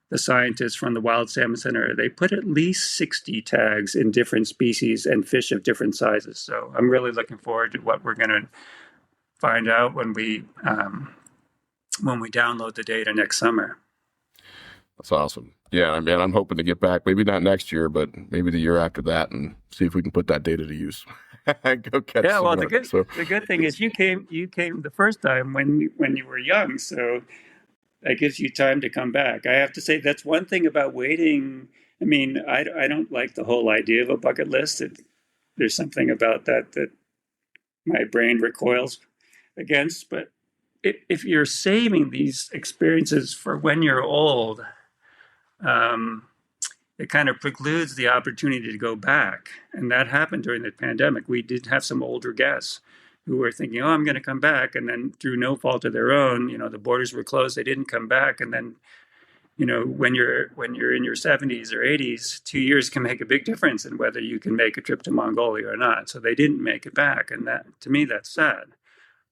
the scientists from the Wild Salmon Center, they put at least 60 tags in different species and fish of different sizes. So I'm really looking forward to what we're going to find out when we download the data next summer. That's awesome. Yeah, I mean, I'm hoping to get back, maybe not next year, but maybe the year after that, and see if we can put that data to use. Go catch some more. The good thing is you came the first time when you were young, so that gives you time to come back. I have to say that's one thing about waiting. I mean, I don't like the whole idea of a bucket list. There's something about that my brain recoils against. But if you're saving these experiences for when you're old, it kind of precludes the opportunity to go back. And that happened during the pandemic. We did have some older guests who were thinking, oh, I'm going to come back. And then through no fault of their own, the borders were closed. They didn't come back. And then, when you're in your 70s or 80s, 2 years can make a big difference in whether you can make a trip to Mongolia or not. So they didn't make it back. And that, to me, that's sad.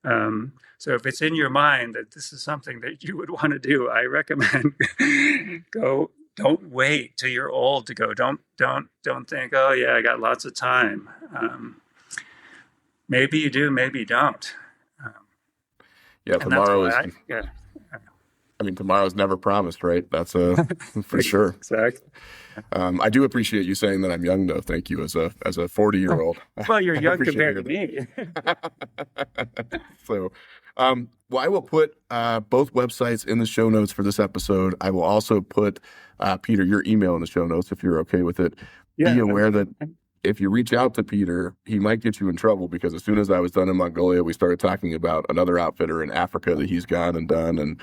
So if it's in your mind that this is something that you would want to do, I recommend go. Don't wait till you're old to go. Don't think, oh yeah, I got lots of time. Maybe you do, maybe you don't. Yeah, tomorrow is. I mean, tomorrow's never promised, right? That's for sure. Exactly. I do appreciate you saying that I'm young, though. Thank you, as a 40-year-old. Well, you're young compared to me. So, well, I will put both websites in the show notes for this episode. I will also put, Peter, your email in the show notes if you're okay with it. Yeah, be aware that if you reach out to Peter, he might get you in trouble, because as soon as I was done in Mongolia, we started talking about another outfitter in Africa that he's gone and done. And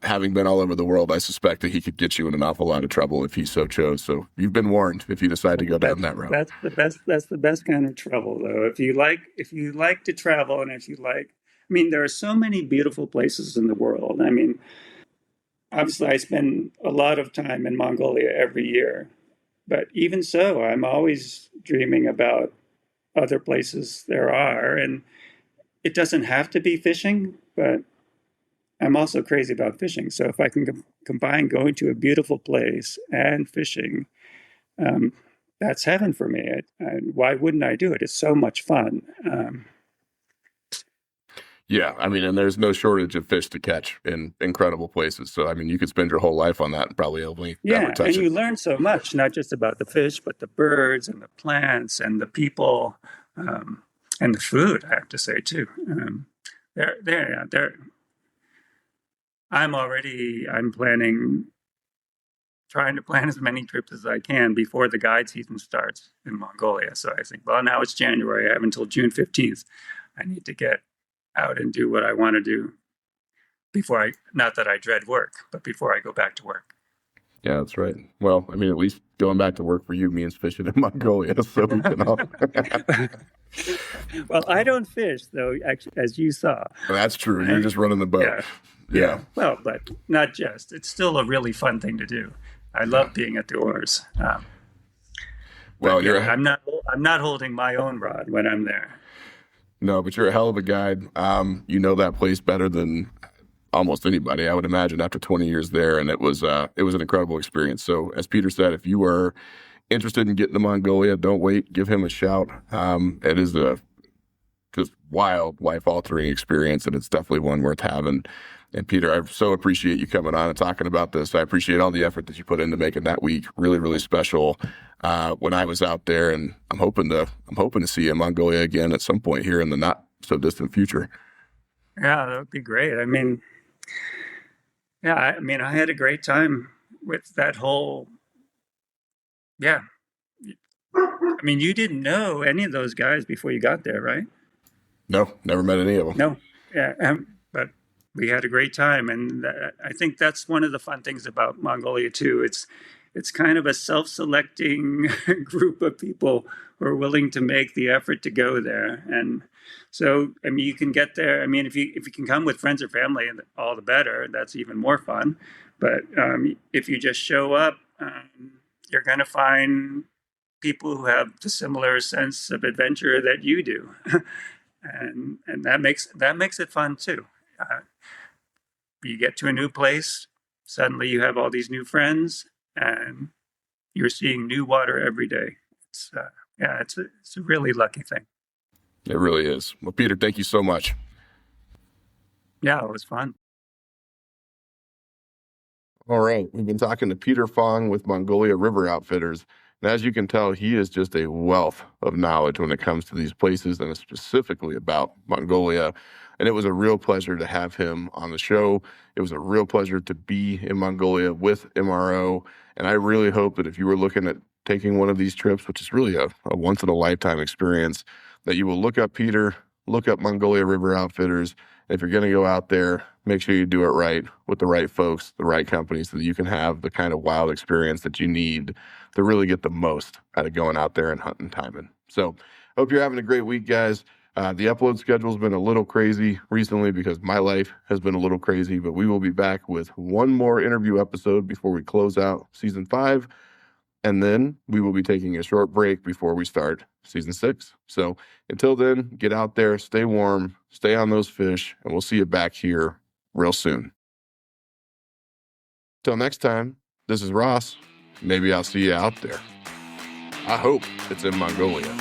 having been all over the world, I suspect that he could get you in an awful lot of trouble if he so chose. So you've been warned if you decide to go down that route. That's the best kind of trouble, though. If you like to travel, and I mean, there are so many beautiful places in the world. I mean, obviously, I spend a lot of time in Mongolia every year. But even so, I'm always dreaming about other places there are. And it doesn't have to be fishing, but I'm also crazy about fishing. So if I can combine going to a beautiful place and fishing, that's heaven for me. Why wouldn't I do it? It's so much fun. Yeah, I mean, and there's no shortage of fish to catch in incredible places. So, I mean, you could spend your whole life on that and probably only never touch it. And you learn so much, not just about the fish, but the birds and the plants and the people and the food, I have to say, too. I'm trying to plan as many trips as I can before the guide season starts in Mongolia. So I think, well, now it's January. I have until June 15th. I need to get out and do what I want to do. not that I dread work, but before I go back to work. Yeah, that's right. Well, I mean, at least going back to work for you means fishing in Mongolia, so we can all. Well, I don't fish, though, actually, as you saw. That's true. You're just running the boat. Yeah. Well, but not just. It's still a really fun thing to do. I love being at the oars. Well, I'm not holding my own rod when I'm there. No, but you're a hell of a guide. You know that place better than almost anybody, I would imagine, after 20 years there, and it was an incredible experience. So, as Peter said, if you are interested in getting to Mongolia, don't wait. Give him a shout. It is a just wild, life-altering experience, and it's definitely one worth having. And Peter, I so appreciate you coming on and talking about this. I appreciate all the effort that you put into making that week really, really special. When I was out there, and I'm hoping to see you in Mongolia again at some point here in the not so distant future. Yeah, that would be great. I mean, I had a great time with that whole. Yeah, I mean, you didn't know any of those guys before you got there, right? No, never met any of them. No, yeah, but we had a great time, and I think that's one of the fun things about Mongolia too. It's kind of a self-selecting group of people who are willing to make the effort to go there, and so I mean, you can get there. I mean, if you can come with friends or family, all the better. That's even more fun. But if you just show up, you're going to find people who have the similar sense of adventure that you do. And that makes it fun too. You get to a new place, suddenly you have all these new friends, and you're seeing new water every day. It's a really lucky thing. It really is. Well, Peter, thank you so much. Yeah, it was fun. All right, we've been talking to Peter Fong with Mongolia River Outfitters. And as you can tell, he is just a wealth of knowledge when it comes to these places and specifically about Mongolia. And it was a real pleasure to have him on the show. It was a real pleasure to be in Mongolia with MRO. And I really hope that if you were looking at taking one of these trips, which is really a once-in-a-lifetime experience, that you will look up Peter, look up Mongolia River Outfitters. And if you're going to go out there, make sure you do it right with the right folks, the right companies, so that you can have the kind of wild experience that you need to really get the most out of going out there and hunting taimen. So hope you're having a great week, guys. The upload schedule's been a little crazy recently because my life has been a little crazy, but we will be back with one more interview episode before we close out season 5. And then we will be taking a short break before we start season 6. So until then, get out there, stay warm, stay on those fish, and we'll see you back here real soon. Till next time, this is Ross. Maybe I'll see you out there. I hope it's in Mongolia.